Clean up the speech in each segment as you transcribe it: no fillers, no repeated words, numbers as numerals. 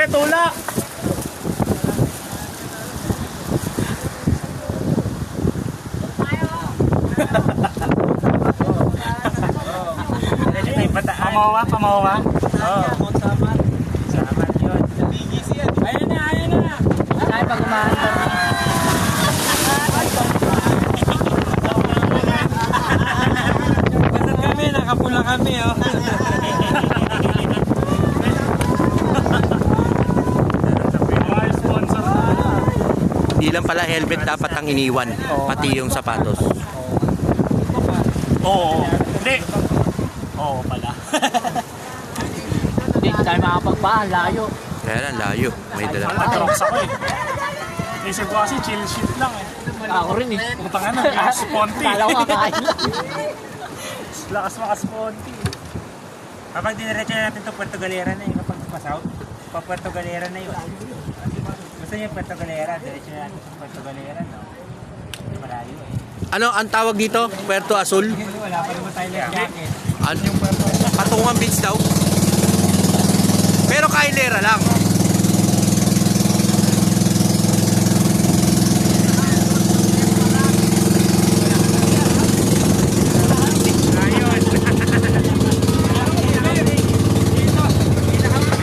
tulak. Pamawa, pamawa. Oo. Samat yun. Ayun na, ayun na. Ay, pag umaandar. Basad kami, nakapula kami, oh. Hindi lang pala helmet dapat ang iniwan, pati yung sapatos. Oo. Hindi. Oo pala. Hindi tayo makapagpaan, layo. Kaya lang, layo. May dala. Nag-rocks ako eh. Isip ko kasi chill shit lang eh. Ako rin eh. Putang na, lakas sponty. Kala ko kakain lang. Lakas makasponty. Kapag diniretso na natin ito, Puerto Galera na yung kapag pasaw. Pa Puerto Galera na yun. Gusto niyo Puerto Galera, diretso na natin sa Puerto Galera, no? Malayo eh. Ano ang tawag dito? Puerto Azul? Wala pa naman tayo ng jacket. Patungan beach daw. Pero kailera lang.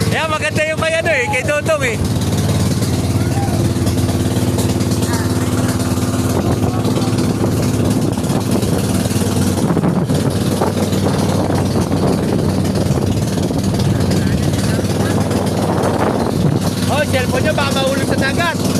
Kaya maganda yung kay ano eh, kay Dodong eh. Oh, cellphone nyo baka mahulog sa dagat.